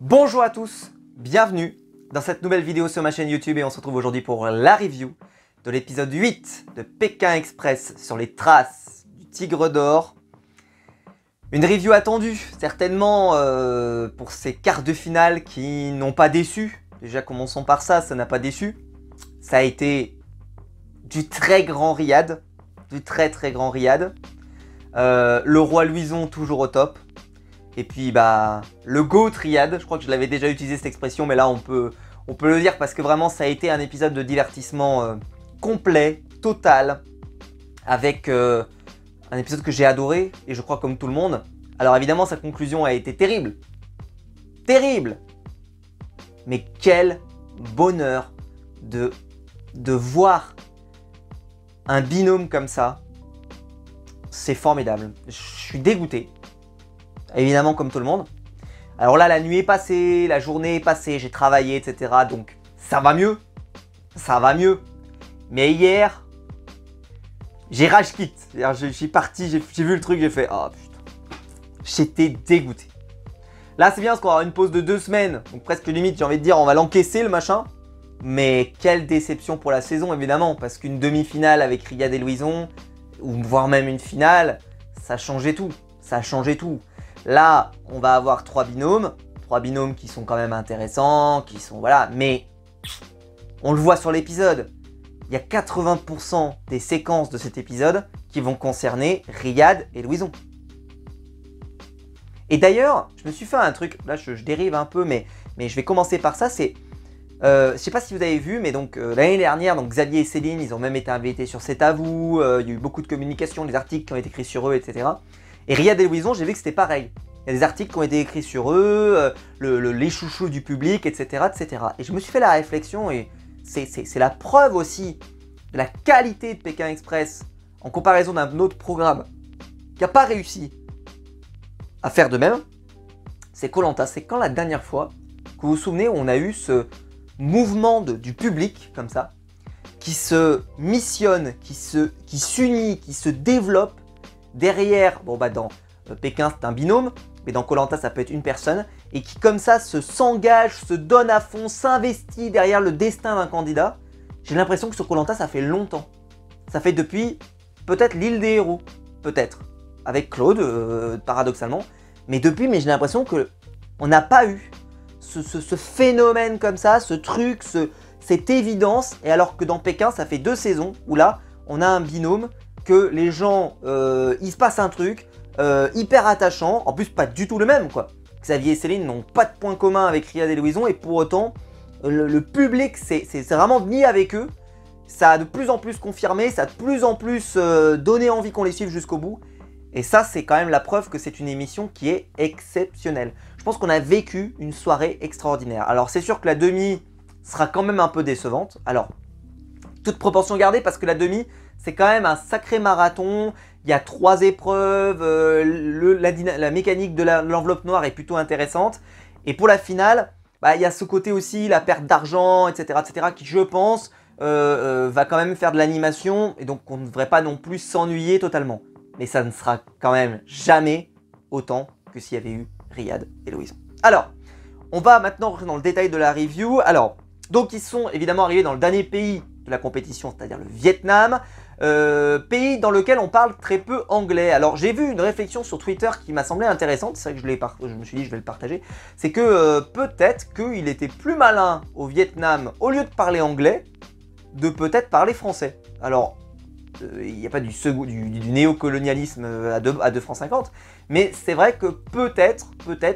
Bonjour à tous, bienvenue dans cette nouvelle vidéo sur ma chaîne YouTube et on se retrouve aujourd'hui pour la review de l'épisode 8 de Pékin Express sur les traces du Tigre d'Or. Une review attendue, certainement pour ces quarts de finale qui n'ont pas déçu. Déjà commençons par ça, ça n'a pas déçu. Ça a été du très grand riad, du très grand riad. Le roi Louison toujours au top. Et puis bah le GOAT riad, je crois que je l'avais déjà utilisé cette expression, mais là on peut le dire parce que vraiment ça a été un épisode de divertissement complet, total, avec un épisode que j'ai adoré, et je crois comme tout le monde. Alors évidemment sa conclusion a été terrible, terrible, mais quel bonheur de voir un binôme comme ça, c'est formidable, je suis dégoûté. Évidemment comme tout le monde. Alors là la nuit est passée, la journée est passée, j'ai travaillé etc. Donc ça va mieux. Ça va mieux. Mais hier, j'ai rage quit. Je suis parti, j'ai vu le truc, j'ai fait oh putain. J'étais dégoûté. Là c'est bien parce qu'on va avoir une pause de 2 semaines. Donc presque limite j'ai envie de dire on va l'encaisser le machin. Mais quelle déception pour la saison évidemment. Parce qu'une demi-finale avec Riyad et Louison, ou voire même une finale, ça changeait tout. Ça changeait tout. Là, on va avoir 3 binômes qui sont quand même intéressants, qui sont voilà, mais on le voit sur l'épisode. Il y a 80% des séquences de cet épisode qui vont concerner Riyad et Louison. Et d'ailleurs, je me suis fait un truc, là je dérive un peu, mais je vais commencer par ça, c'est, je sais pas si vous avez vu, mais donc l'année dernière, donc Xavier et Céline, ils ont même été invités sur C'est à vous, il y a eu beaucoup de communication, des articles qui ont été écrits sur eux, etc. Et Riyad et Louison, j'ai vu que c'était pareil. Il y a des articles qui ont été écrits sur eux, les chouchous du public, etc., etc. Et je me suis fait la réflexion, et c'est la preuve aussi de la qualité de Pékin Express en comparaison d'un autre programme qui n'a pas réussi à faire de même. C'est Koh Lanta. C'est quand la dernière fois que vous vous souvenez où on a eu ce mouvement du public comme ça, qui se missionne, qui s'unit, qui se développe derrière, bon bah dans Pékin c'est un binôme, mais dans Koh Lanta ça peut être une personne, et qui comme ça s'engage, se donne à fond, s'investit derrière le destin d'un candidat. J'ai l'impression que sur Koh Lanta ça fait longtemps. Ça fait depuis peut-être l'île des héros, peut-être, avec Claude, paradoxalement. Mais depuis, j'ai l'impression qu'on n'a pas eu ce phénomène comme ça, ce truc, cette évidence. Et alors que dans Pékin ça fait 2 saisons où là on a un binôme, que les gens, il se passe un truc hyper attachant, en plus pas du tout le même quoi. Xavier et Céline n'ont pas de point commun avec Riyad et Louison, et pour autant le public c'est vraiment mis avec eux. Ça a de plus en plus confirmé, ça a de plus en plus donné envie qu'on les suive jusqu'au bout. Et ça c'est quand même la preuve que c'est une émission qui est exceptionnelle. Je pense qu'on a vécu une soirée extraordinaire. Alors c'est sûr que la demi sera quand même un peu décevante. Alors, toute proportion gardée, parce que la demi c'est quand même un sacré marathon. Il y a 3 épreuves, la mécanique de l'enveloppe noire est plutôt intéressante. Et pour la finale, bah, il y a ce côté aussi, la perte d'argent, etc., qui je pense va quand même faire de l'animation. Et donc on ne devrait pas non plus s'ennuyer totalement. Mais ça ne sera quand même jamais autant que s'il y avait eu Riyad et Louison. Alors, on va maintenant rentrer dans le détail de la review. Alors, donc ils sont évidemment arrivés dans le dernier pays de la compétition, c'est-à-dire le Vietnam. Pays dans lequel on parle très peu anglais. Alors j'ai vu une réflexion sur Twitter qui m'a semblé intéressante, c'est vrai que je me suis dit je vais le partager, c'est que peut-être qu'il était plus malin au Vietnam, au lieu de parler anglais, de peut-être parler français. Alors il n'y a pas du néocolonialisme à 2 francs 50, mais c'est vrai que peut-être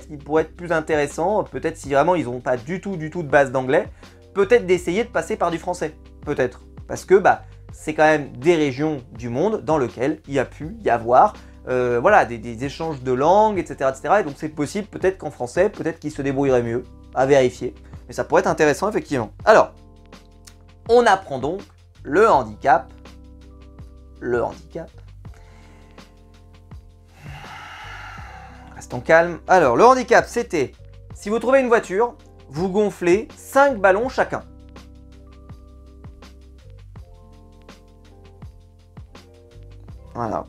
il pourrait être plus intéressant, peut-être si vraiment ils n'ont pas du tout de base d'anglais, peut-être d'essayer de passer par du français, peut-être, parce que bah c'est quand même des régions du monde dans lesquelles il y a pu y avoir voilà, des échanges de langues, etc. Et donc c'est possible peut-être qu'en français, peut-être qu'ils se débrouilleraient mieux, à vérifier. Mais ça pourrait être intéressant effectivement. Alors, on apprend donc le handicap. Restons calmes. Alors, le handicap, c'était, si vous trouvez une voiture, vous gonflez 5 ballons chacun. Voilà.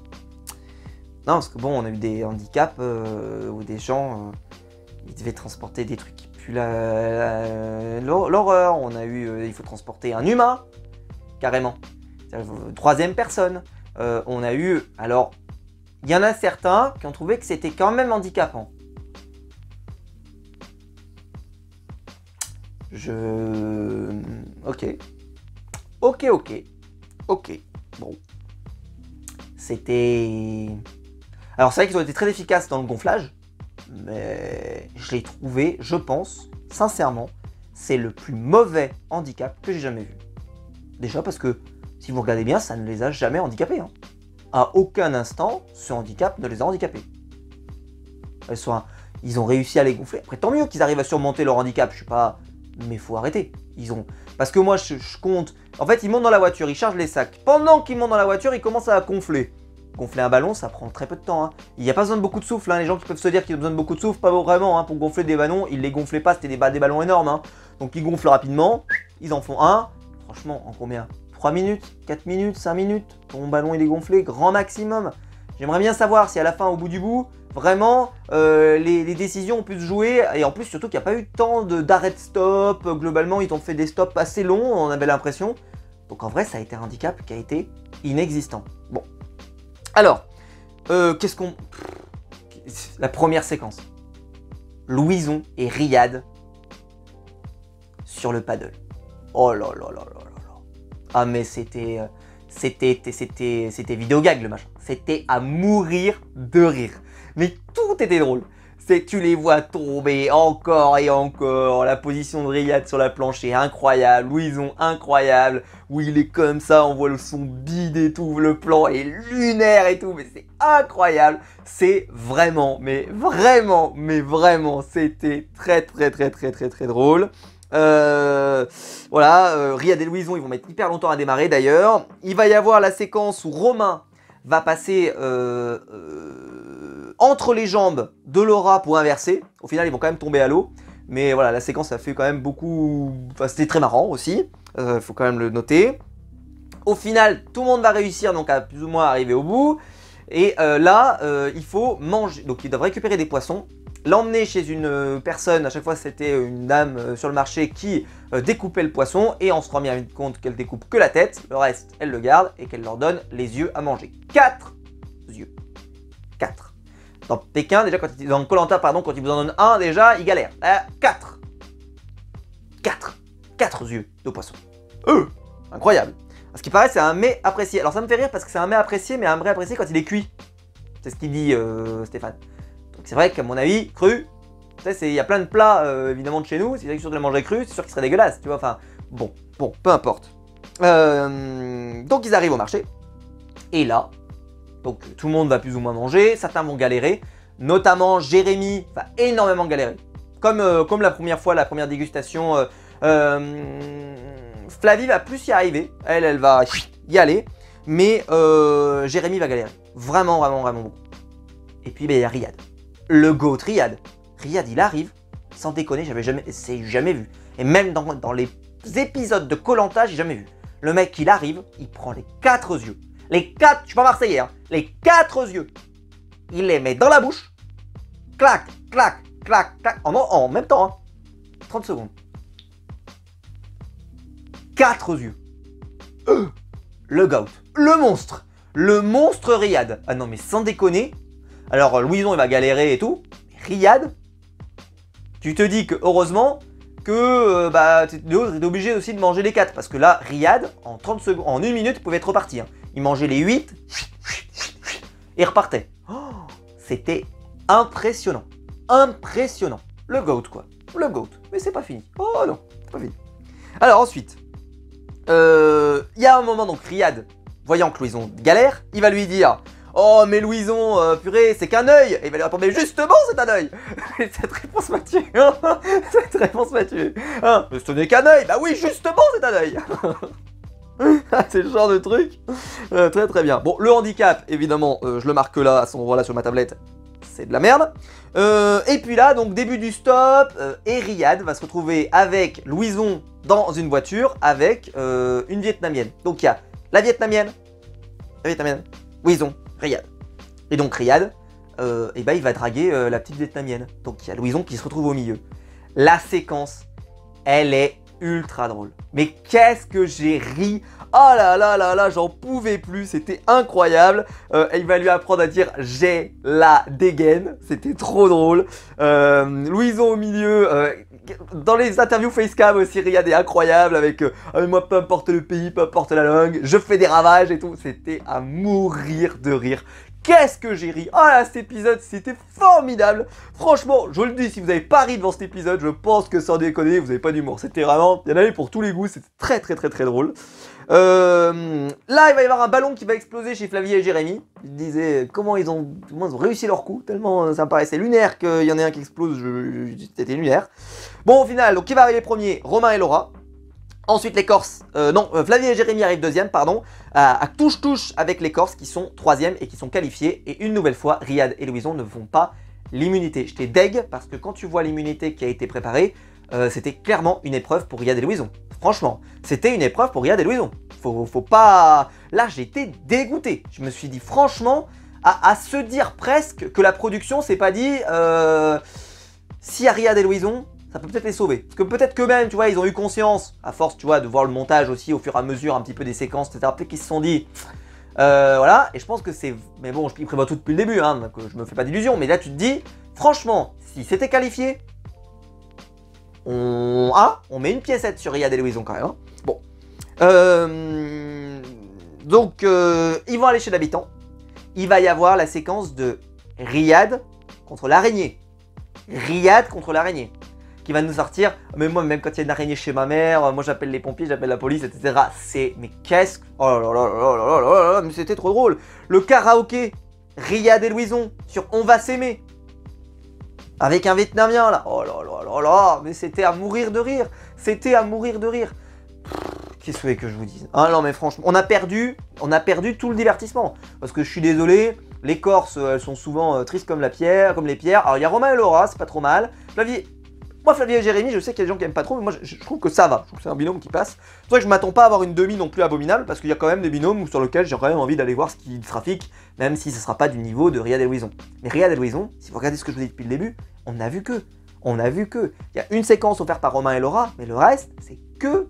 Non, parce que bon, on a eu des handicaps ou des gens il devait transporter des trucs qui puent l'horreur. On a eu, il faut transporter un humain, carrément. Troisième personne. On a eu, alors, il y en a certains qui ont trouvé que c'était quand même handicapant. Ok. Ok. Bon. C'était... Alors c'est vrai qu'ils ont été très efficaces dans le gonflage, mais je l'ai trouvé, je pense, sincèrement, c'est le plus mauvais handicap que j'ai jamais vu. Déjà parce que, si vous regardez bien, ça ne les a jamais handicapés. Hein. À aucun instant, ce handicap ne les a handicapés. Ils ont réussi à les gonfler. Après, tant mieux qu'ils arrivent à surmonter leur handicap, je suis pas... Mais faut arrêter. Parce que moi, je compte... En fait, ils montent dans la voiture, ils chargent les sacs. Pendant qu'ils montent dans la voiture, ils commencent à gonfler. Gonfler un ballon, ça prend très peu de temps. Hein. Il n'y a pas besoin de beaucoup de souffle. Hein. Les gens qui peuvent se dire qu'ils ont besoin de beaucoup de souffle, pas vraiment. Hein. Pour gonfler des ballons, ils les gonflaient pas, c'était des ballons énormes. Hein. Donc ils gonflent rapidement, ils en font un. Franchement, en combien? 3 minutes, 4 minutes, 5 minutes, ton ballon il est gonflé, grand maximum. J'aimerais bien savoir si à la fin, au bout du bout, vraiment, les décisions ont pu se jouer. Et en plus, surtout qu'il n'y a pas eu tant d'arrêt de stop. Globalement, ils ont fait des stops assez longs, on avait l'impression. Donc en vrai, ça a été un handicap qui a été inexistant. Bon. Alors, qu'est-ce qu'on... La première séquence. Louison et Riyad sur le paddle. Oh là là là là là là. Ah mais c'était vidéogag le machin. C'était à mourir de rire. Mais tout était drôle. C'est que tu les vois tomber encore et encore. La position de Riyad sur la planche est incroyable. Louison incroyable. Où il est comme ça, on voit son bide et tout. Le plan est lunaire et tout. Mais c'est incroyable. C'est vraiment, c'était très drôle. Voilà, Riyad et Louison, ils vont mettre hyper longtemps à démarrer d'ailleurs. Il va y avoir la séquence où Romain va passer entre les jambes de Laura pour inverser. Au final, ils vont quand même tomber à l'eau. Mais voilà, la séquence a fait quand même beaucoup... Enfin, c'était très marrant aussi. Faut quand même le noter. Au final, tout le monde va réussir donc à plus ou moins arriver au bout. Et là, il faut manger. Donc, ils doivent récupérer des poissons. L'emmener chez une personne, à chaque fois c'était une dame sur le marché qui découpait le poisson et on se rend bien compte qu'elle découpe que la tête, le reste elle le garde et qu'elle leur donne les yeux à manger. 4 yeux. 4. Dans Pékin, déjà, dans Koh-Lanta, pardon, quand ils vous en donnent un, déjà, ils galèrent. 4. 4 yeux de poisson. Incroyable. Ce qui paraît, c'est un mets apprécié. Alors ça me fait rire parce que c'est un mets apprécié, mais un mets apprécié quand il est cuit. C'est ce qu'il dit Stéphane. C'est vrai qu'à mon avis, cru, il y a plein de plats évidemment de chez nous, si c'est sûr de les manger cru, c'est sûr qu'ils seraient dégueulasses, tu vois, enfin, bon, peu importe. Donc ils arrivent au marché, et là, donc tout le monde va plus ou moins manger, certains vont galérer, notamment Jérémy va énormément galérer. Comme la première fois, la première dégustation, Flavie va plus y arriver, elle va y aller, mais Jérémy va galérer, vraiment beaucoup. Et puis il y a Riyad. Le GOAT Riyad. Riyad, il arrive, sans déconner, c'est jamais vu. Et même dans les épisodes de Koh-Lanta, j'ai jamais vu. Le mec, il arrive, il prend les 4 yeux. Les 4, je suis pas marseillais, hein. Les 4 yeux. Il les met dans la bouche. Clac, clac, clac, clac. En même temps, hein. 30 secondes. 4 yeux. Le GOAT. Le monstre. Le monstre Riyad. Ah non, mais sans déconner. Alors, Louison, il va galérer et tout. Riyad, tu te dis que heureusement que l'autre est obligé aussi de manger les 4. Parce que là, Riyad, en 30 secondes, en 1 minute, il pouvait être reparti. Hein. Il mangeait les 8 et repartait. Oh, c'était impressionnant. Impressionnant. Le GOAT, quoi. Le GOAT. Mais c'est pas fini. Oh non, c'est pas fini. Alors ensuite, il y a un moment, donc Riyad, voyant que Louison galère, il va lui dire... Oh mais Louison, purée, c'est qu'un œil. Et il va lui répondre, mais justement c'est un œil. Cette réponse m'a tué. Cette réponse m'a tué. Hein, mais ce n'est qu'un œil. Bah oui, justement c'est un œil. C'est le genre de truc. Très bien. Bon, le handicap, évidemment, je le marque là, à son endroit là sur ma tablette. C'est de la merde. Et puis là, donc début du stop, et Riyad va se retrouver avec Louison dans une voiture avec une Vietnamienne. Donc il y a la Vietnamienne, Louison, Riyad. Et donc Riyad, et ben, il va draguer la petite vietnamienne. Donc il y a Louison qui se retrouve au milieu. La séquence, elle est ultra drôle. Mais qu'est-ce que j'ai ri! Oh là là là là, j'en pouvais plus, c'était incroyable. Il va lui apprendre à dire j'ai la dégaine, c'était trop drôle. Louison au milieu, dans les interviews facecam aussi, Riyad est incroyable avec moi peu importe le pays, peu importe la langue, je fais des ravages et tout. C'était à mourir de rire. Qu'est-ce que j'ai ri! Oh là, cet épisode, c'était formidable! Franchement, je vous le dis, si vous n'avez pas ri devant cet épisode, je pense que sans déconner, vous n'avez pas d'humour. C'était vraiment, il y en avait pour tous les goûts, c'était très très très très drôle. Là, il va y avoir un ballon qui va exploser chez Flavie et Jérémy. Ils disaient comment ils ont réussi leur coup, tellement ça me paraissait lunaire qu'il y en ait un qui explose, c'était lunaire. Bon, au final, donc qui va arriver premier? Romain et Laura. Ensuite les Corses, Flavie et Jérémy arrivent deuxième, pardon, à touche-touche avec les Corses qui sont troisième et qui sont qualifiés. Et une nouvelle fois, Riyad et Louison ne font pas l'immunité. J'étais deg parce que quand tu vois l'immunité qui a été préparée, c'était clairement une épreuve pour Riyad et Louison. Franchement, c'était une épreuve pour Riyad et Louison. Faut pas... Là, j'étais dégoûté. Je me suis dit, franchement, à se dire presque que la production s'est pas dit... si à Riyad et Louison... ça peut peut-être les sauver. Parce que peut-être qu'eux-mêmes, tu vois, ils ont eu conscience, à force, tu vois, de voir le montage aussi au fur et à mesure, un petit peu des séquences, etc. Peut-être qu'ils se sont dit, voilà, et je pense que c'est... Mais bon, je prévois tout depuis le début, hein, donc je me fais pas d'illusions. Mais là, tu te dis, franchement, si c'était qualifié, on met une piécette sur Riyad et Louison quand même. Hein. Bon. Donc, ils vont aller chez l'habitant. Il va y avoir la séquence de Riyad contre l'araignée. Riyad contre l'araignée. Qui va nous sortir, mais moi même quand il y a une araignée chez ma mère, moi j'appelle les pompiers, j'appelle la police, etc. C'est, mais qu'est-ce que... Oh là là là là là là, mais c'était trop drôle. Le karaoké, Riyad et Louison, sur On va s'aimer. Avec un Vietnamien là, oh là là là là, mais c'était à mourir de rire. C'était à mourir de rire. Qu'est-ce que je vous dise? Ah non mais franchement, on a perdu tout le divertissement. Parce que je suis désolé, les Corses, elles sont souvent tristes comme les pierres. Alors il y a Romain et Laura, c'est pas trop mal. Moi, Flavie et Jérémy, je sais qu'il y a des gens qui aiment pas trop, mais moi je trouve que ça va. Je trouve que c'est un binôme qui passe. C'est vrai que je m'attends pas à avoir une demi non plus abominable, parce qu'il y a quand même des binômes sur lesquels j'ai quand même envie d'aller voir ce qu'ils trafiquent, même si ce sera pas du niveau de Riyad et Louison. Mais Riyad et Louison, si vous regardez ce que je vous dis depuis le début, on n'a vu que. Il y a une séquence offerte par Romain et Laura, mais le reste, c'est que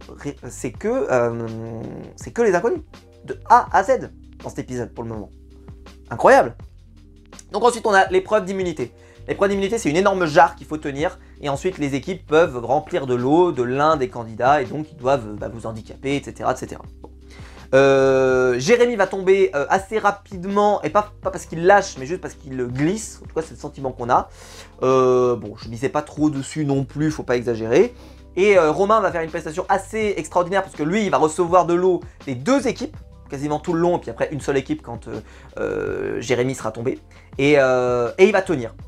les inconnus. De A à Z dans cet épisode pour le moment. Incroyable. Donc ensuite, on a l'épreuve d'immunité. L'épreuve d'immunité, c'est une énorme jarre qu'il faut tenir. Et ensuite, les équipes peuvent remplir de l'eau de l'un des candidats. Et donc, ils doivent vous handicaper, etc. etc. Bon. Jérémy va tomber assez rapidement. Et pas parce qu'il lâche, mais juste parce qu'il glisse. En tout cas, c'est le sentiment qu'on a. Bon, je ne misais pas trop dessus non plus. Faut pas exagérer. Et Romain va faire une prestation assez extraordinaire. Parce que lui, il va recevoir de l'eau des deux équipes. Quasiment tout le long, et puis après une seule équipe quand Jérémy sera tombé. Et il va tenir,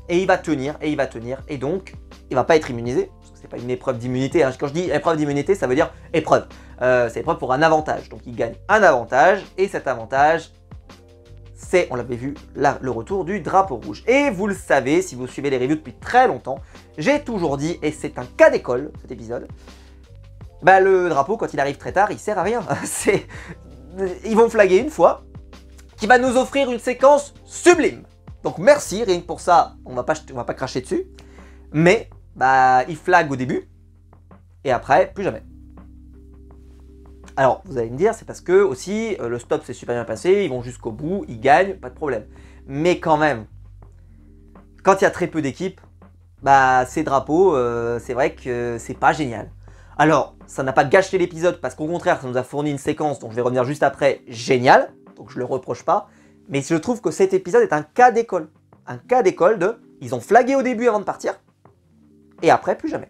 et donc il va pas être immunisé, parce que c'est pas une épreuve d'immunité. Hein. Quand je dis épreuve d'immunité, ça veut dire épreuve. C'est épreuve pour un avantage, donc il gagne un avantage, et cet avantage, c'est, on l'avait vu, là, le retour du drapeau rouge. Et vous le savez, si vous suivez les reviews depuis très longtemps, j'ai toujours dit, et c'est un cas d'école, cet épisode, bah le drapeau, quand il arrive très tard, il sert à rien. Ils vont flaguer une fois, qui va nous offrir une séquence sublime. Donc merci, rien que pour ça, on va pas cracher dessus. Mais, bah, ils flaguent au début, et après, plus jamais. Alors, vous allez me dire, c'est parce que, aussi, le stop s'est super bien passé, ils vont jusqu'au bout, ils gagnent, pas de problème. Mais quand même, quand il y a très peu d'équipes, bah, ces drapeaux, c'est vrai que c'est pas génial. Alors, ça n'a pas gâché l'épisode parce qu'au contraire, ça nous a fourni une séquence dont je vais revenir juste après, géniale, donc je le reproche pas. Mais je trouve que cet épisode est un cas d'école. Un cas d'école de, ils ont flagué au début avant de partir, et après, plus jamais.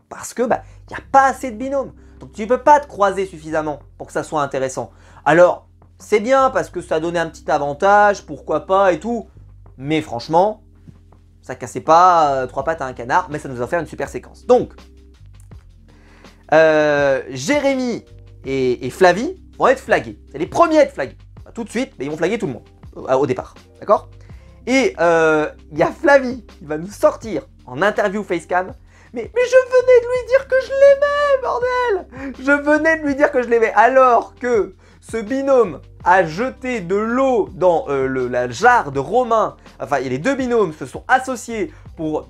Parce que, bah, il n'y a pas assez de binômes. Donc tu ne peux pas te croiser suffisamment pour que ça soit intéressant. Alors, c'est bien parce que ça donnait un petit avantage, pourquoi pas et tout. Mais franchement, ça cassait pas trois pattes à un canard, mais ça nous a fait une super séquence. Donc, Jérémy et Flavie vont être flagués. C'est les premiers à être flagués. Pas tout de suite, mais ils vont flaguer tout le monde au départ. D'accord? Et il y a Flavie qui va nous sortir en interview facecam. Mais je venais de lui dire que je l'aimais, bordel! Je venais de lui dire que je l'aimais. Alors que ce binôme a jeté de l'eau dans la jarre de Romain enfin les deux binômes se sont associés pour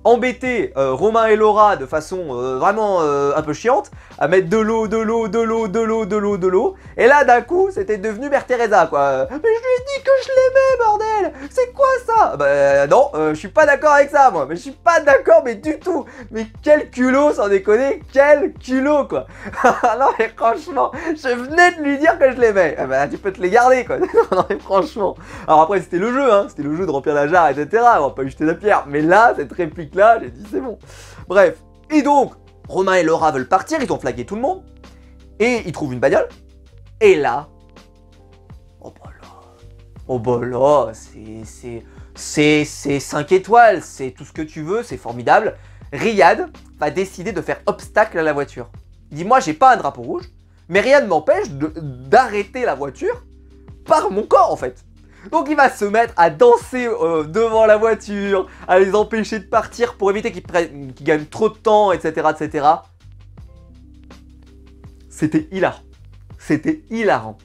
embêter Romain et Laura de façon vraiment un peu chiante, à mettre de l'eau, et là d'un coup c'était devenu Mère Teresa quoi. Mais je lui ai dit que je l'aimais bordel, c'est quoi ça? Bah non, je suis pas d'accord avec ça moi, mais je suis pas d'accord mais du tout, mais quel culot sans déconner, quel culot quoi. Non mais franchement, je venais de lui dire que je l'aimais, bah tu peux te les garder quoi. Non mais franchement, alors après c'était le jeu hein, c'était le jeu de remplir la jarre etc, on va pas lui jeter la pierre, mais là cette réplique là, j'ai dit c'est bon. Bref, et donc, Romain et Laura veulent partir, ils ont flagué tout le monde, et ils trouvent une bagnole, et là, oh bah là, c'est 5 étoiles, c'est tout ce que tu veux, c'est formidable. Riyad va décider de faire obstacle à la voiture. Il dit, moi j'ai pas un drapeau rouge, mais rien ne m'empêche d'arrêter la voiture par mon corps en fait. Donc il va se mettre à danser devant la voiture, à les empêcher de partir pour éviter qu'ils gagnent trop de temps, etc. etc. C'était hilarant. C'était hilarant.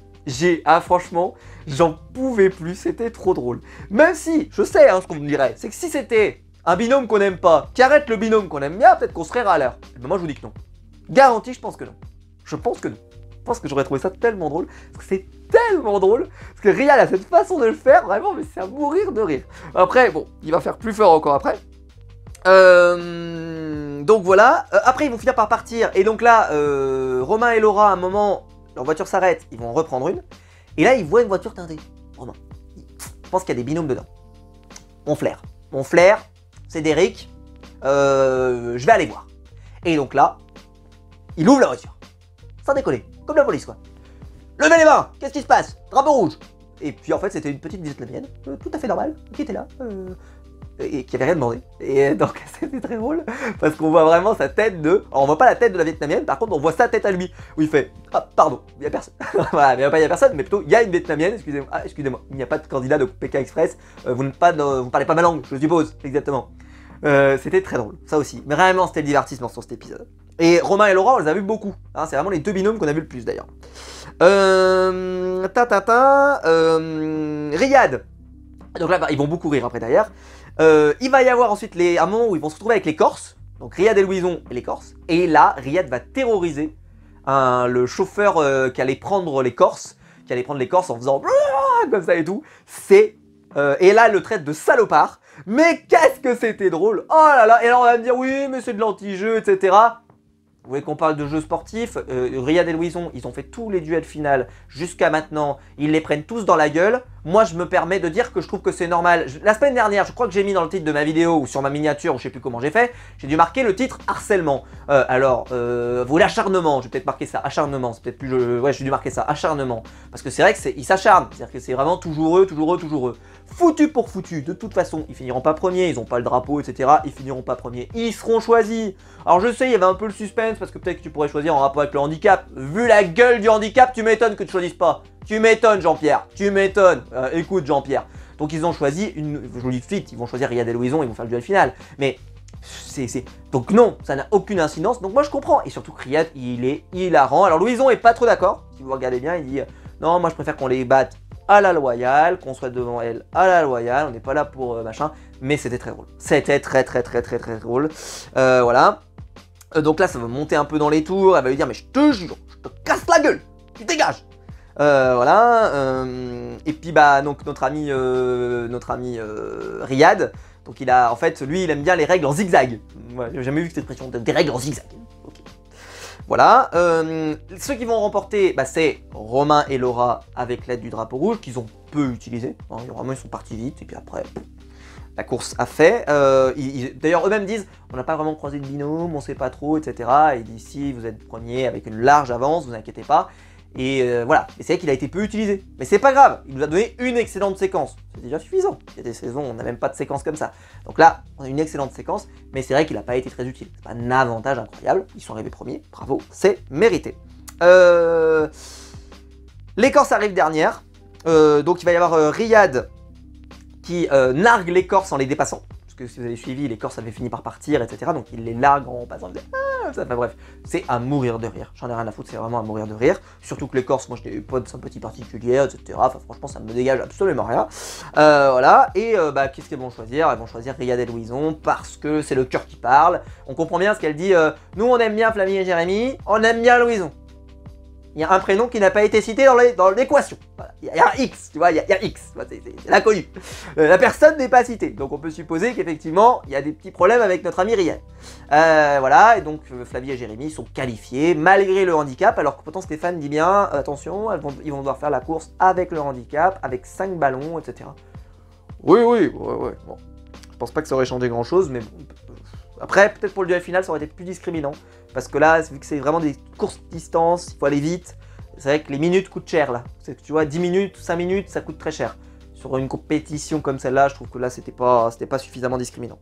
Franchement, j'en pouvais plus, c'était trop drôle. Même si, je sais hein, ce qu'on me dirait, c'est que si c'était un binôme qu'on n'aime pas, qui arrête le binôme qu'on aime bien, peut-être qu'on serait râleur. Mais moi je vous dis que non. Garanti, je pense que non. Je pense que non. Je pense que j'aurais trouvé ça tellement drôle, parce que c'est tellement drôle, parce que Riyad a cette façon de le faire, vraiment, mais c'est à mourir de rire. Après, bon, il va faire plus fort encore après. Donc voilà, après ils vont finir par partir, et donc là, Romain et Laura, à un moment, leur voiture s'arrête, ils vont en reprendre une, et là ils voient une voiture teintée. Romain, je pense qu'il y a des binômes dedans. Mon flair, c'est Derek, je vais aller voir. Et donc là, il ouvre la voiture, sans décoller, comme la police quoi. Levez les mains, qu'est-ce qui se passe? Drapeau rouge. Et puis en fait c'était une petite vietnamienne, tout à fait normale, qui était là, et qui avait rien demandé. Et donc c'était très drôle, parce qu'on voit vraiment sa tête de... Alors on voit pas la tête de la vietnamienne, par contre on voit sa tête à lui, où il fait « Ah pardon, il y a personne ». Voilà, mais pas il y a personne, mais plutôt il y a une vietnamienne, excusez-moi, il n'y a pas de candidat de Pékin Express, vous parlez pas ma langue, je suppose, exactement. C'était très drôle, ça aussi. Mais vraiment c'était le divertissement sur cet épisode. Et Romain et Laura on les a vus beaucoup, hein, c'est vraiment les deux binômes qu'on a vu le plus d'ailleurs. Riyad. Donc là, ils vont beaucoup rire après derrière. Il va y avoir ensuite un moment où ils vont se retrouver avec les Corses. Donc Riyad et Louison et les Corses. Et là, Riyad va terroriser le chauffeur qui allait prendre les Corses. Qui allait prendre les Corses en faisant comme ça et tout. Et là, il le traite de salopard. Mais qu'est-ce que c'était drôle. Oh là là. Et alors on va me dire, oui, mais c'est de l'anti-jeu, etc. Vous voulez qu'on parle de jeux sportifs? Riyad et Louison, ils ont fait tous les duels finales jusqu'à maintenant. Ils les prennent tous dans la gueule. Moi, je me permets de dire que je trouve que c'est normal. La semaine dernière, je crois que j'ai mis dans le titre de ma vidéo ou sur ma miniature, ou je sais plus comment j'ai fait, j'ai dû marquer le titre harcèlement. Vous l'acharnement, j'ai peut-être marqué ça, acharnement. C'est peut-être plus. Ouais, j'ai dû marquer ça, acharnement. Parce que c'est vrai qu'ils s'acharnent. C'est-à-dire que c'est vraiment toujours eux, toujours eux, toujours eux. Foutu pour foutu. De toute façon, ils finiront pas premiers. Ils n'ont pas le drapeau, etc. Ils finiront pas premiers. Ils seront choisis. Alors je sais, il y avait un peu le suspense parce que peut-être que tu pourrais choisir en rapport avec le handicap. Vu la gueule du handicap, tu m'étonnes que tu choisisses pas. Tu m'étonnes Jean-Pierre, tu m'étonnes. Écoute Jean-Pierre. Donc ils ont choisi une jolie suite, ils vont choisir Riyad et Louison, ils vont faire le duel final. Mais donc non, ça n'a aucune incidence. Donc moi je comprends. Et surtout que Riyad, il est hilarant. Alors Louison est pas trop d'accord. Si vous regardez bien, il dit non, moi je préfère qu'on les batte à la loyale, qu'on soit devant elle à la loyale. On n'est pas là pour machin. Mais c'était très drôle. C'était très drôle. Voilà. Donc là, ça va monter un peu dans les tours. Elle va lui dire, mais je te jure, je te casse la gueule. Tu dégages. Voilà. Et puis bah donc notre ami Riyad. Donc il a, en fait, lui, il aime bien les règles en zigzag. Ouais, j'ai jamais vu cette expression, des règles en zigzag. Okay. Voilà. Ceux qui vont remporter, bah, c'est Romain et Laura avec l'aide du drapeau rouge qu'ils ont peu utilisé. Hein, vraiment, ils sont partis vite et puis après. La course a fait. D'ailleurs, eux-mêmes disent, on n'a pas vraiment croisé de binôme, on sait pas trop, etc. Et d'ici, vous êtes premier avec une large avance, vous inquiétez pas. Et voilà. Et c'est vrai qu'il a été peu utilisé. Mais c'est pas grave, il nous a donné une excellente séquence. C'est déjà suffisant. Il y a des saisons, on n'a même pas de séquence comme ça. Donc là, on a une excellente séquence, mais c'est vrai qu'il n'a pas été très utile. C'est pas un avantage incroyable. Ils sont arrivés premiers, bravo, c'est mérité. Les Corses arrivent dernière. Donc il va y avoir Riyad qui nargue les Corses en les dépassant. Ce que si vous avez suivi, les Corses avaient fini par partir, etc. Donc il les largue en passant, enfin bref, c'est à mourir de rire. J'en ai rien à foutre, c'est vraiment à mourir de rire. Surtout que les Corses, moi je n'ai pas de sympathie particulière, etc. Enfin franchement, ça me dégage absolument rien. Voilà, et qu'est-ce qu'elles vont choisir? Elles vont choisir Riyad et Louison parce que c'est le cœur qui parle. On comprend bien ce qu'elle dit, nous on aime bien Flavie et Jérémy, on aime bien Louison. Il y a un prénom qui n'a pas été cité dans l'équation. Voilà. Il y a un X, tu vois, il y a X, c'est l'inconnu. La personne n'est pas citée, donc on peut supposer qu'effectivement, il y a des petits problèmes avec notre ami Riyad. Voilà, et donc Flavie et Jérémy sont qualifiés malgré le handicap, alors que pourtant Stéphane dit bien, attention, ils vont devoir faire la course avec le handicap, avec 5 ballons, etc. Oui, bon. Je pense pas que ça aurait changé grand chose, mais bon. Après, peut-être pour le duel final, ça aurait été plus discriminant. Parce que là, vu que c'est vraiment des courtes distances, il faut aller vite. C'est vrai que les minutes coûtent cher là. C'est que tu vois, 10 minutes, 5 minutes, ça coûte très cher. Sur une compétition comme celle-là, je trouve que là, c'était pas suffisamment discriminant.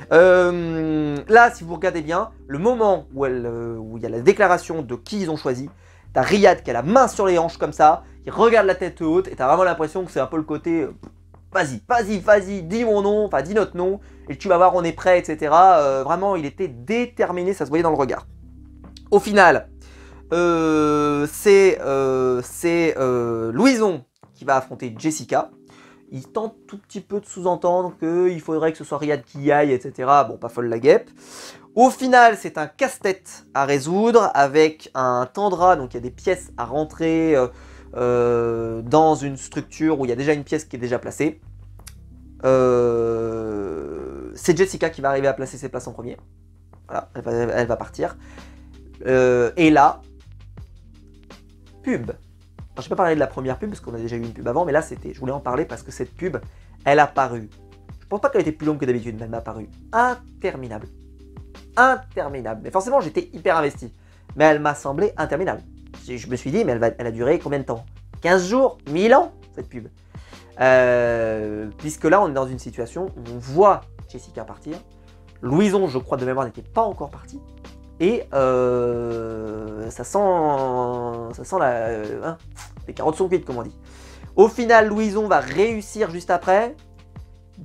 Là, si vous regardez bien, le moment où il y a la déclaration de qui ils ont choisi, t'as Riyad qui a la main sur les hanches comme ça, il regarde la tête haute, et t'as vraiment l'impression que c'est un peu le côté... Vas-y, dis mon nom, enfin dis notre nom, et tu vas voir, on est prêt, etc. Vraiment, il était déterminé, ça se voyait dans le regard. Au final, c'est Louison qui va affronter Jessica. Il tente tout petit peu de sous-entendre qu'il faudrait que ce soit Riyad qui y aille, etc. Bon, pas folle la guêpe. Au final, c'est un casse-tête à résoudre avec un tendra, donc il y a des pièces à rentrer... dans une structure où il y a déjà une pièce qui est déjà placée. C'est Jessica qui va arriver à placer ses places en premier. Voilà, elle va partir. Et là, pub. Alors, je vais pas parler de la première pub parce qu'on a déjà eu une pub avant, mais là je voulais en parler parce que cette pub, elle a paru. Je pense pas qu'elle était plus longue que d'habitude, mais elle m'a paru interminable. Mais forcément, j'étais hyper investi. Mais elle m'a semblé interminable. Je me suis dit, mais elle a duré combien de temps? 15 jours? 1000 ans, cette pub. Puisque là, on est dans une situation où on voit Jessica partir. Louison, je crois de mémoire, n'était pas encore parti. Et ça sent les carottes sont cuites, comme on dit. Au final, Louison va réussir juste après.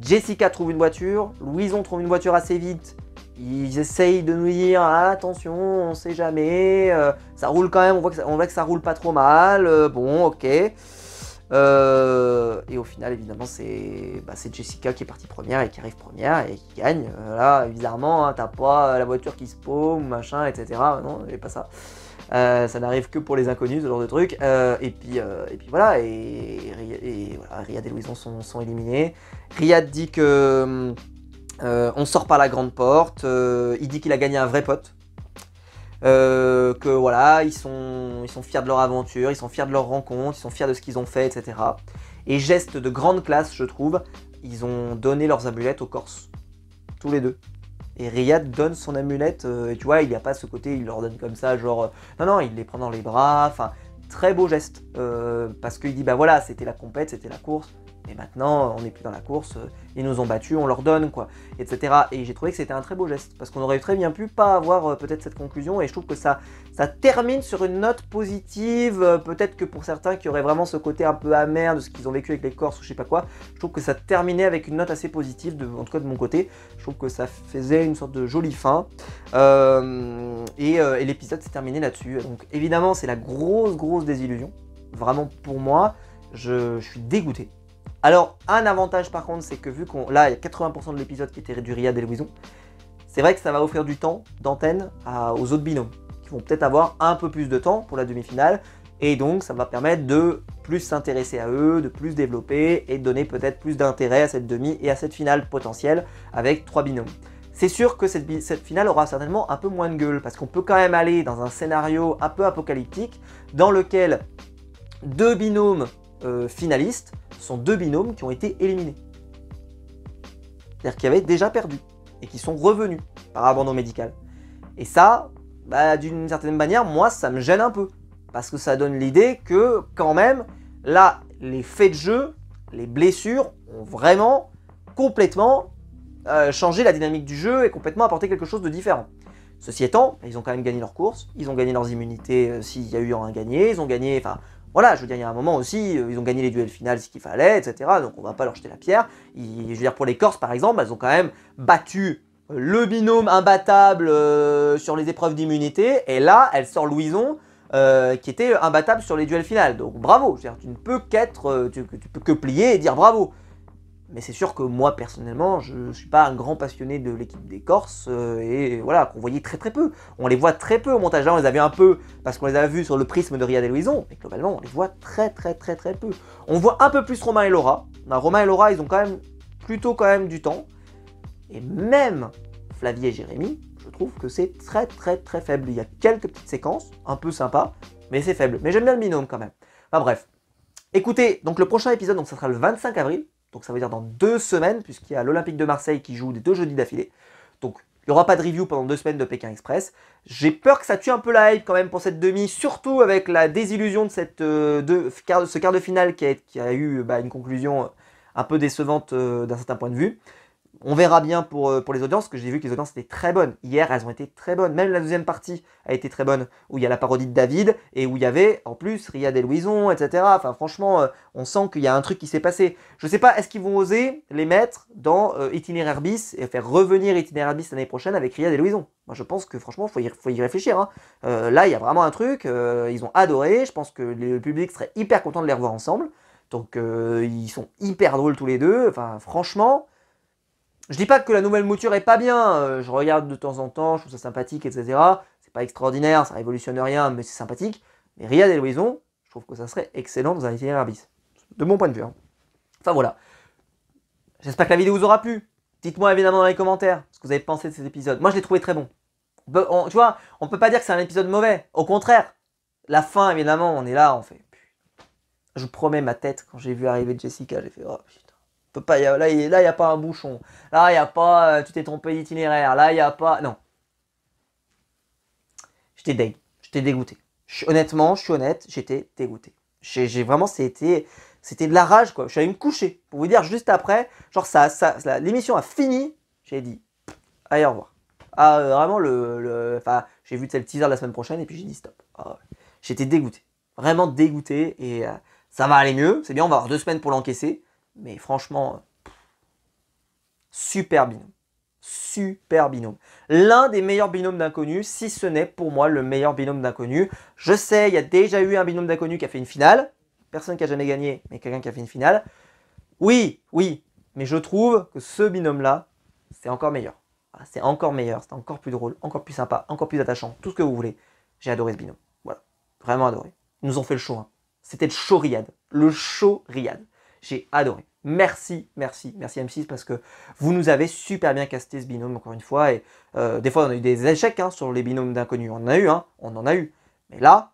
Jessica trouve une voiture. Louison trouve une voiture assez vite. Ils essayent de nous dire attention, on sait jamais, ça roule quand même, on voit que ça roule pas trop mal, bon ok. Et au final évidemment c'est Jessica qui est partie première et qui arrive première et qui gagne. Là bizarrement hein, t'as pas la voiture qui se paume, machin, etc. Non, il n'y avait pas ça. Ça n'arrive que pour les inconnus, ce genre de truc. Et puis voilà, et voilà, Riyad et Louison sont éliminés. Riyad dit que... on sort par la grande porte, il dit qu'il a gagné un vrai pote, que voilà, ils sont fiers de leur aventure, ils sont fiers de leur rencontre, ils sont fiers de ce qu'ils ont fait, etc. Et geste de grande classe, je trouve, ils ont donné leurs amulettes aux Corses, tous les deux. Et Riyad donne son amulette, et tu vois, il n'y a pas ce côté, il leur donne comme ça, genre, non, il les prend dans les bras, enfin, très beau geste, parce qu'il dit, bah voilà, c'était la compète, c'était la course, et maintenant, on n'est plus dans la course, ils nous ont battus, on leur donne, quoi, etc. Et j'ai trouvé que c'était un très beau geste, parce qu'on aurait très bien pu pas avoir peut-être cette conclusion, et je trouve que ça termine sur une note positive, peut-être que pour certains qui auraient vraiment ce côté un peu amer de ce qu'ils ont vécu avec les Corses ou je sais pas quoi, je trouve que ça terminait avec une note assez positive, en tout cas de mon côté, je trouve que ça faisait une sorte de jolie fin, et l'épisode s'est terminé là-dessus. Donc évidemment, c'est la grosse désillusion, vraiment pour moi, je suis dégoûté. Alors, un avantage par contre, c'est que vu là, il y a 80% de l'épisode qui était du Riyad et Louison, c'est vrai que ça va offrir du temps d'antenne aux autres binômes, qui vont peut-être avoir un peu plus de temps pour la demi-finale, et donc ça va permettre de plus s'intéresser à eux, de plus développer, et de donner peut-être plus d'intérêt à cette demi et à cette finale potentielle avec 3 binômes. C'est sûr que cette finale aura certainement un peu moins de gueule, parce qu'on peut quand même aller dans un scénario un peu apocalyptique, dans lequel 2 binômes finalistes sont 2 binômes qui ont été éliminés. C'est-à-dire qui avaient déjà perdu et qui sont revenus par abandon médical. Et ça, d'une certaine manière, moi, ça me gêne un peu. Parce que ça donne l'idée que, quand même, là, les faits de jeu, les blessures, ont vraiment complètement changé la dynamique du jeu et complètement apporté quelque chose de différent. Ceci étant, ils ont quand même gagné leur course, ils ont gagné leurs immunités s'il y a eu un gagné, ils ont gagné, enfin, voilà, je veux dire, il y a un moment aussi, ils ont gagné les duels finales, ce qu'il fallait, etc. Donc on va pas leur jeter la pierre. Je veux dire, pour les Corses, par exemple, elles ont quand même battu le binôme imbattable sur les épreuves d'immunité. Et là, elle sort Louison, qui était imbattable sur les duels finales. Donc bravo, je veux dire, tu ne peux qu'être, tu peux que plier et dire bravo. Mais c'est sûr que moi, personnellement, je ne suis pas un grand passionné de l'équipe des Corses, et voilà, qu'on voyait très peu. On les voit très peu au montage. Là, on les a vus un peu, parce qu'on les a vus sur le prisme de Riyad et Louison, mais globalement, on les voit très peu. On voit un peu plus Romain et Laura. Romain et Laura, ils ont quand même plutôt du temps. Et même Flavie et Jérémy, je trouve que c'est très faible. Il y a quelques petites séquences, un peu sympas, mais c'est faible. Mais j'aime bien le binôme quand même. Enfin bref. Écoutez, donc le prochain épisode, donc ça sera le 25 avril. Donc ça veut dire dans 2 semaines, puisqu'il y a l'Olympique de Marseille qui joue des 2 jeudis d'affilée. Donc il n'y aura pas de review pendant 2 semaines de Pékin Express. J'ai peur que ça tue un peu la hype quand même pour cette demi, surtout avec la désillusion de ce quart de finale qui a eu une conclusion un peu décevante d'un certain point de vue. On verra bien pour les audiences, parce que j'ai vu que les audiences étaient très bonnes. Hier, elles ont été très bonnes. Même la deuxième partie a été très bonne, où il y a la parodie de David, et où il y avait, en plus, Riyad et Louison, etc. Enfin, franchement, on sent qu'il y a un truc qui s'est passé. Je sais pas, est-ce qu'ils vont oser les mettre dans Itinéraire bis, et faire revenir Itinéraire bis l'année prochaine avec Riyad et Louison? Moi, je pense que, franchement, faut y réfléchir. Hein. Là, il y a vraiment un truc, ils ont adoré. Je pense que le public serait hyper content de les revoir ensemble. Donc, ils sont hyper drôles tous les deux. Enfin, franchement... Je dis pas que la nouvelle mouture est pas bien, je regarde de temps en temps, je trouve ça sympathique, etc. C'est pas extraordinaire, ça révolutionne rien, mais c'est sympathique. Mais Riyad et Louison, je trouve que ça serait excellent dans un itinéraire bis. De mon point de vue. Hein. Enfin voilà. J'espère que la vidéo vous aura plu. Dites-moi évidemment dans les commentaires ce que vous avez pensé de cet épisode. Moi je l'ai trouvé très bon. Tu vois, on peut pas dire que c'est un épisode mauvais. Au contraire, la fin évidemment, on est là, on fait... Je vous promets ma tête, quand j'ai vu arriver Jessica, j'ai fait oh putain. Peut pas, là, il n'y a pas un bouchon. Là, il n'y a pas, tu t'es trompé d'itinéraire. Là, il n'y a pas... Non. J'étais deg. J'étais dégoûté. Honnêtement, je suis honnête, j'étais dégoûté. J'ai vraiment, c'était de la rage, quoi. Je suis allé me coucher. Pour vous dire, juste après, genre, l'émission a fini. J'ai dit, allez, au revoir. Ah, vraiment, enfin, j'ai vu le teaser de la semaine prochaine et puis j'ai dit stop. Ah, ouais. J'étais dégoûté. Vraiment dégoûté et ça va aller mieux. C'est bien, on va avoir 2 semaines pour l'encaisser. Mais franchement, super binôme. Super binôme. L'un des meilleurs binômes d'inconnus, si ce n'est pour moi le meilleur binôme d'inconnus. Je sais, il y a déjà eu un binôme d'inconnus qui a fait une finale. Personne qui a jamais gagné, mais quelqu'un qui a fait une finale. Oui, mais je trouve que ce binôme-là, c'est encore meilleur. C'est encore meilleur, c'est encore plus drôle, encore plus sympa, encore plus attachant, tout ce que vous voulez. J'ai adoré ce binôme. Voilà, vraiment adoré. Ils nous ont fait le show. Hein. C'était le show Riyad. Le show Riyad. J'ai adoré. Merci M6 parce que vous nous avez super bien casté ce binôme encore une fois. Et des fois on a eu des échecs hein, sur les binômes d'inconnus. On en a eu. Mais là,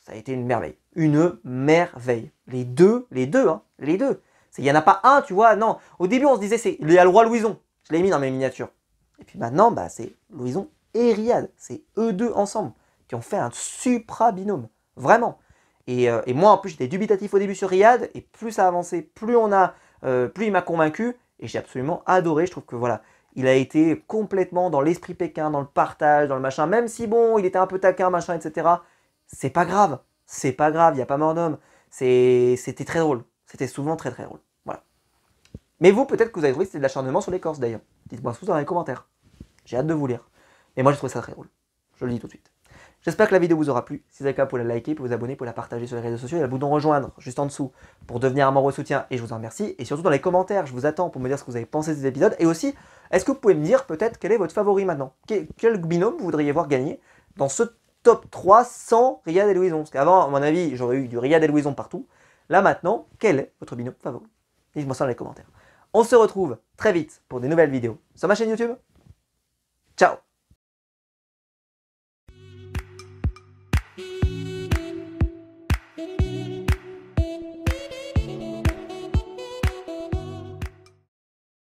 ça a été une merveille. Une merveille. Les deux. Il n'y en a pas un, tu vois. Non. Au début on se disait il y a le roi Louison. Je l'ai mis dans mes miniatures. Et puis maintenant, c'est Louison et Riyad. C'est eux deux ensemble qui ont fait un supra binôme. Vraiment. Et moi, en plus, j'étais dubitatif au début sur Riyad, et plus ça a avancé, plus il m'a convaincu, et j'ai absolument adoré. Je trouve que voilà, il a été complètement dans l'esprit Pékin, dans le partage, dans le machin, même si bon, il était un peu taquin, machin, etc. C'est pas grave, il n'y a pas mort d'homme. C'était très drôle, c'était souvent très drôle. Voilà. Mais vous, peut-être que vous avez trouvé que c'était de l'acharnement sur les Corses d'ailleurs. Dites-moi tout dans les commentaires. J'ai hâte de vous lire. Mais moi, j'ai trouvé ça très drôle. Je le dis tout de suite. J'espère que la vidéo vous aura plu. Si c'est le cas, vous pouvez la liker, vous pouvez vous abonner, vous pouvez la partager sur les réseaux sociaux. Il y a le bouton rejoindre juste en dessous pour devenir un membre de soutien et je vous en remercie. Et surtout dans les commentaires, je vous attends pour me dire ce que vous avez pensé de cet épisode. Et aussi, est-ce que vous pouvez me dire peut-être quel est votre favori maintenant? Quel binôme vous voudriez voir gagner dans ce top 3 sans Riyad et Louison? Parce qu'avant, à mon avis, j'aurais eu du Riyad et Louison partout. Là maintenant, quel est votre binôme favori? Dites-moi ça dans les commentaires. On se retrouve très vite pour des nouvelles vidéos sur ma chaîne YouTube. Ciao!